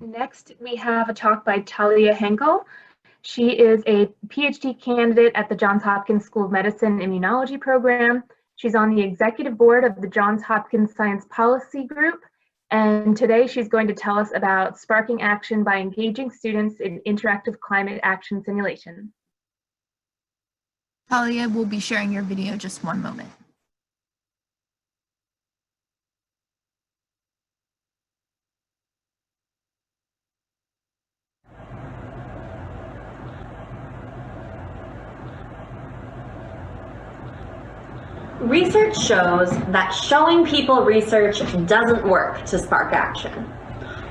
Next, we have a talk by Talia Henkle. She is a PhD candidate at the Johns Hopkins School of Medicine Immunology program. She's on the executive board of the Johns Hopkins Science Policy Group. And today she's going to tell us about sparking action by engaging students in interactive climate action simulation. Talia will be sharing your video just one moment. Research shows that showing people research doesn't work to spark action.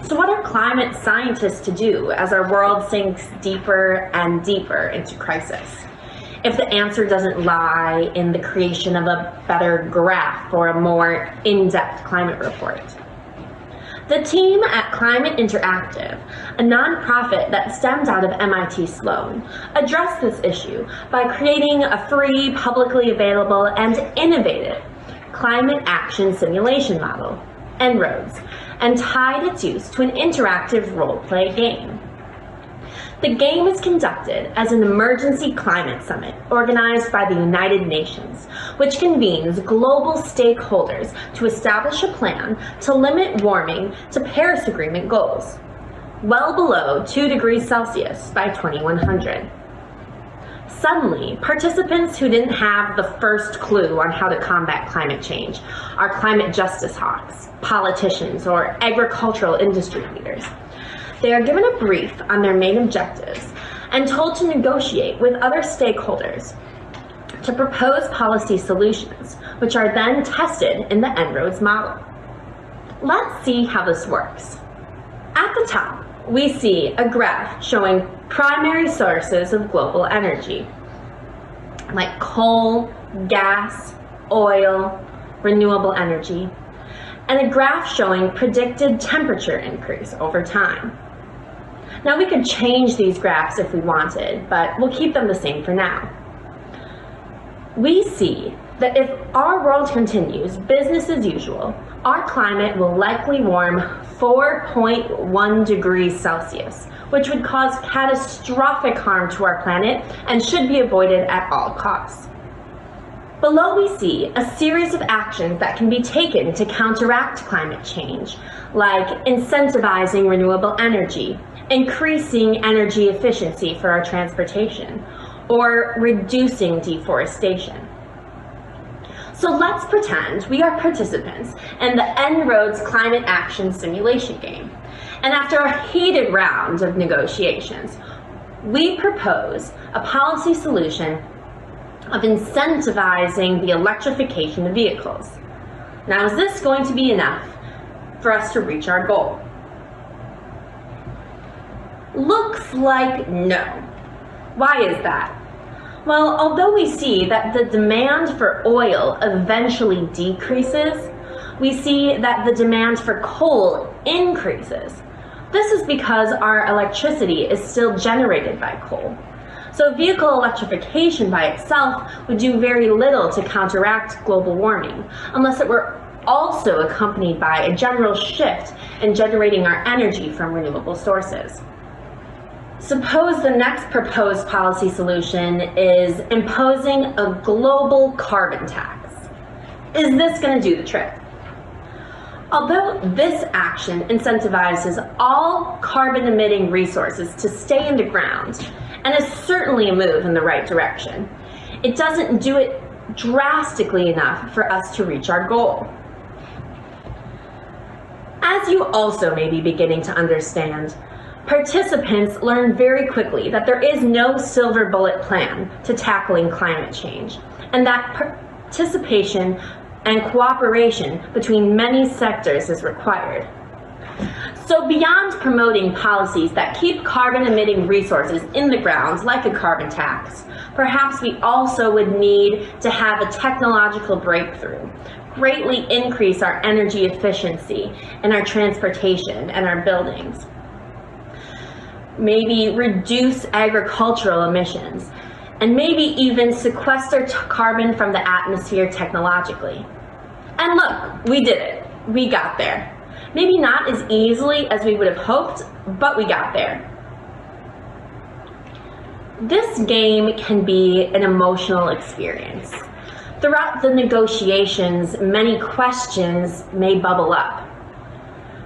So what are climate scientists to do as our world sinks deeper and deeper into crisis? If the answer doesn't lie in the creation of a better graph or a more in-depth climate report. The team at Climate Interactive, a nonprofit that stemmed out of MIT Sloan, addressed this issue by creating a free, publicly available, and innovative climate action simulation model, En-ROADS, and tied its use to an interactive role-play game. The game is conducted as an emergency climate summit organized by the United Nations, which convenes global stakeholders to establish a plan to limit warming to Paris Agreement goals, well below 2 degrees Celsius by 2100. Suddenly, participants who didn't have the first clue on how to combat climate change are climate justice hawks, politicians, or agricultural industry leaders. They are given a brief on their main objectives and told to negotiate with other stakeholders to propose policy solutions, which are then tested in the En-ROADS model. Let's see how this works. At the top, we see a graph showing primary sources of global energy, like coal, gas, oil, renewable energy, and a graph showing predicted temperature increase over time. Now we could change these graphs if we wanted, but we'll keep them the same for now. We see that if our world continues business as usual, our climate will likely warm 4.1 degrees Celsius, which would cause catastrophic harm to our planet and should be avoided at all costs. Below we see a series of actions that can be taken to counteract climate change, like incentivizing renewable energy, increasing energy efficiency for our transportation, or reducing deforestation. So let's pretend we are participants in the En-ROADS climate action simulation game. And after a heated round of negotiations, we propose a policy solution of incentivizing the electrification of vehicles. Now, is this going to be enough for us to reach our goal? Looks like no. Why is that? Well, although we see that the demand for oil eventually decreases, we see that the demand for coal increases. This is because our electricity is still generated by coal. So vehicle electrification by itself would do very little to counteract global warming, unless it were also accompanied by a general shift in generating our energy from renewable sources. Suppose the next proposed policy solution is imposing a global carbon tax. Is this going to do the trick? Although this action incentivizes all carbon-emitting resources to stay in the ground, and is certainly a move in the right direction, it doesn't do it drastically enough for us to reach our goal. As you also may be beginning to understand, participants learn very quickly that there is no silver bullet plan to tackling climate change, and that participation and cooperation between many sectors is required. So beyond promoting policies that keep carbon-emitting resources in the ground, like a carbon tax, perhaps we also would need to have a technological breakthrough, greatly increase our energy efficiency in our transportation and our buildings. Maybe reduce agricultural emissions, and maybe even sequester carbon from the atmosphere technologically. And look, we did it. We got there. Maybe not as easily as we would have hoped, but we got there. This game can be an emotional experience. Throughout the negotiations, many questions may bubble up.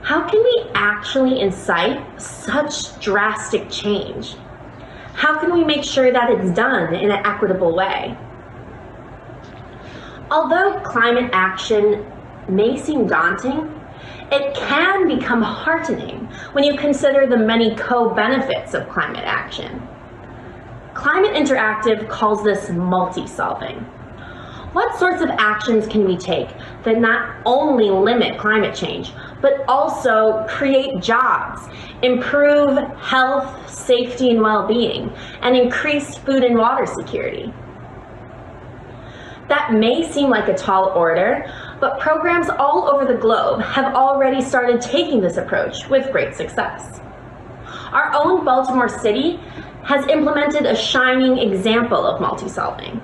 How can we actually incite such drastic change? How can we make sure that it's done in an equitable way? Although climate action may seem daunting, it can become heartening when you consider the many co-benefits of climate action. Climate Interactive calls this multi-solving. What sorts of actions can we take that not only limit climate change, but also create jobs, improve health, safety, and well-being, and increase food and water security? That may seem like a tall order, but programs all over the globe have already started taking this approach with great success. Our own Baltimore City has implemented a shining example of multi-solving.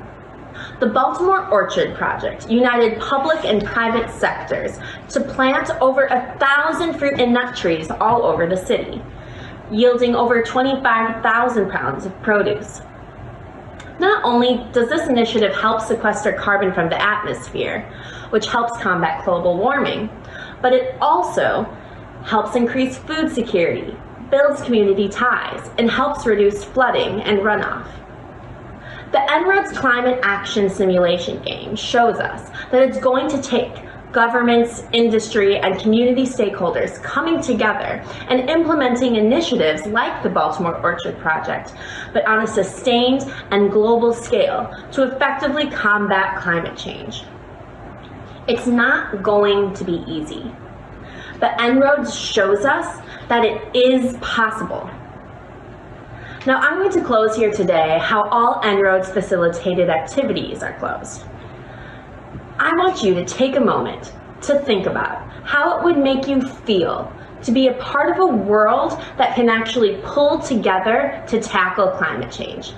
The Baltimore Orchard Project united public and private sectors to plant over 1,000 fruit and nut trees all over the city, yielding over 25,000 pounds of produce. Not only does this initiative help sequester carbon from the atmosphere, which helps combat global warming, but it also helps increase food security, builds community ties, and helps reduce flooding and runoff. The En-ROADS Climate Action Simulation game shows us that it's going to take governments, industry, and community stakeholders coming together and implementing initiatives like the Baltimore Orchard Project, but on a sustained and global scale to effectively combat climate change. It's not going to be easy, but En-ROADS shows us that it is possible. Now I'm going to close here today how all En-ROADS facilitated activities are closed. I want you to take a moment to think about how it would make you feel to be a part of a world that can actually pull together to tackle climate change.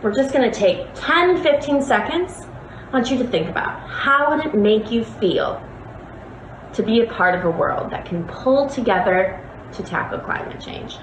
We're just going to take 10-15 seconds. I want you to think about how would it make you feel to be a part of a world that can pull together to tackle climate change.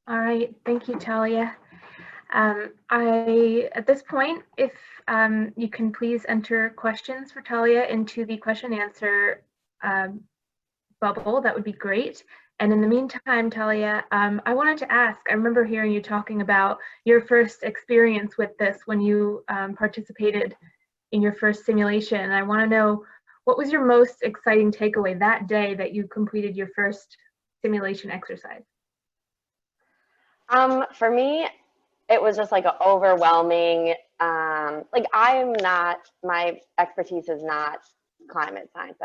All right, thank you, Talia. At this point, if you can please enter questions for Talia into the question and answer bubble, that would be great. And in the meantime, Talia, I wanted to ask, I remember hearing you talking about your first experience with this when you participated in your first simulation. And I want to know, what was your most exciting takeaway that day that you completed your first simulation exercise? For me, it was just like an overwhelming, like my expertise is not climate science.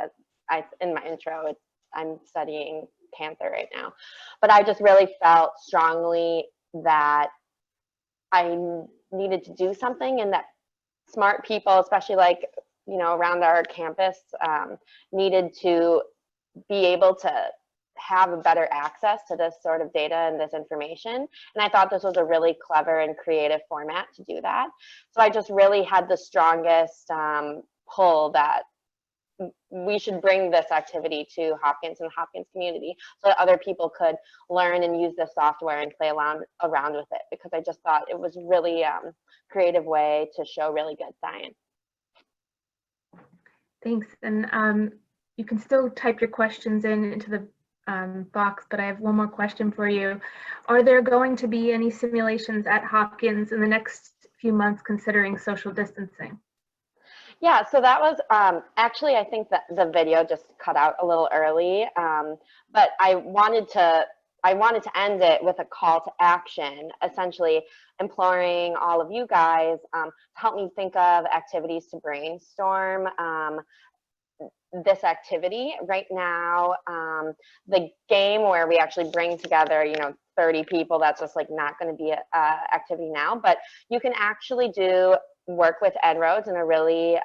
As in my intro, I'm studying Panther right now, but I just really felt strongly that I needed to do something, and that smart people, especially like, around our campus, needed to be able to have a better access to this sort of data and this information. And I thought this was a really clever and creative format to do that. So I just really had the strongest pull that we should bring this activity to Hopkins and the Hopkins community so that other people could learn and use the software and play around with it, because I just thought it was really creative way to show really good science. Thanks. And you can still type your questions into the box, but I have one more question for you. Are there going to be any simulations at Hopkins in the next few months considering social distancing? Yeah, so that was actually, I think that the video just cut out a little early, but I wanted to end it with a call to action, essentially imploring all of you guys to help me think of activities to brainstorm this activity. Right now, the game where we actually bring together, 30 people, that's just like not going to be an activity now, but you can actually work with En-ROADS in a really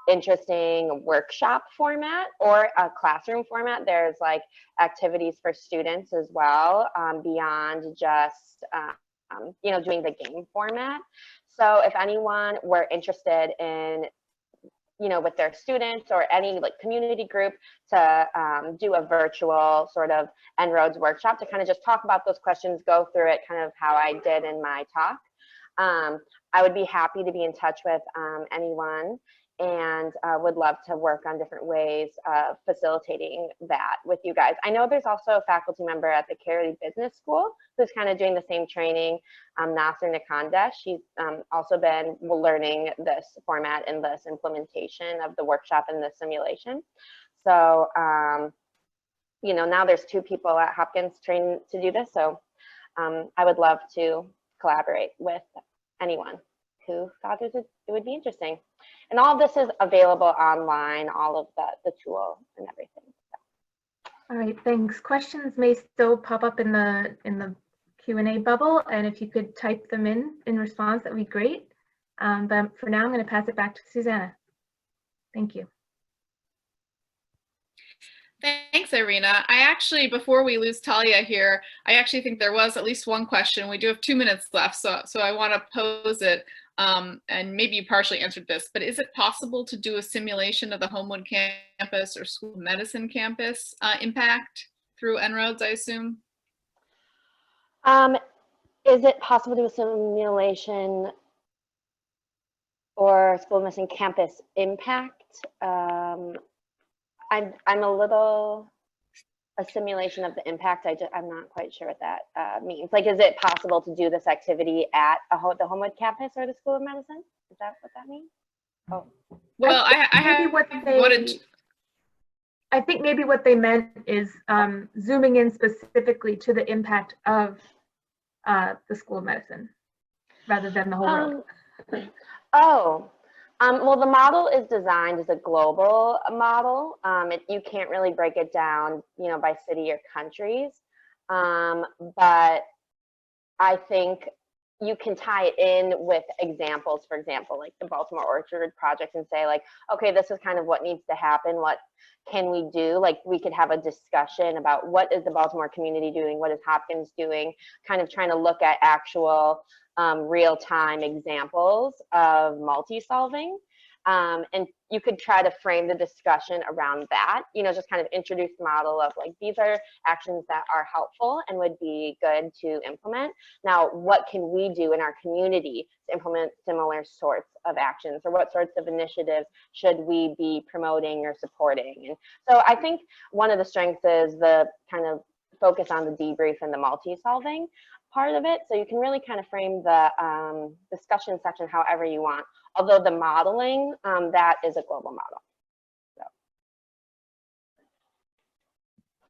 interesting workshop format or a classroom format. There's like activities for students as well, beyond just doing the game format. So if anyone were interested in with their students or any like community group to do a virtual sort of En-ROADS workshop to kind of just talk about those questions, go through it kind of how I did in my talk, I would be happy to be in touch with anyone, and would love to work on different ways of facilitating that with you guys. I know there's also a faculty member at the Carey Business School who's kind of doing the same training, Nasser Nikanda. She's also been learning this format and this implementation of the workshop and the simulation. So, now there's 2 people at Hopkins trained to do this. So I would love to collaborate with anyone who thought it would be interesting. And all of this is available online, all of the tool and everything. All right, thanks. Questions may still pop up in the Q&A bubble, and if you could type them in response, that would be great. But for now, I'm going to pass it back to Susanna. Thank you. Thanks, Irina. I actually, before we lose Talia here, I actually think there was at least one question. We do have 2 minutes left, so I want to pose it. And maybe you partially answered this, but is it possible to do a simulation of the Homewood campus or School of Medicine campus impact through En-ROADS, I assume? Is it possible to do a simulation or School of Medicine campus impact? I'm a simulation of the impact. I'm not quite sure what that means. Like, is it possible to do this activity at the Homewood campus or the School of Medicine? Is that what that means? Oh. Well, I think maybe what they meant is zooming in specifically to the impact of the School of Medicine rather than the whole world. Well, the model is designed as a global model. You can't really break it down, by city or countries. But I think you can tie it in with examples, for example, like the Baltimore Orchard Project, and say like, okay, this is kind of what needs to happen. What can we do? Like, we could have a discussion about what is the Baltimore community doing? What is Hopkins doing? Kind of trying to look at actual real-time examples of multi-solving. And you could try to frame the discussion around that, just kind of introduce the model of like, these are actions that are helpful and would be good to implement. Now, what can we do in our community to implement similar sorts of actions, or what sorts of initiatives should we be promoting or supporting? And so I think one of the strengths is the kind of focus on the debrief and the multi-solving part of it. So you can really kind of frame the discussion section however you want. Although the modeling, that is a global model.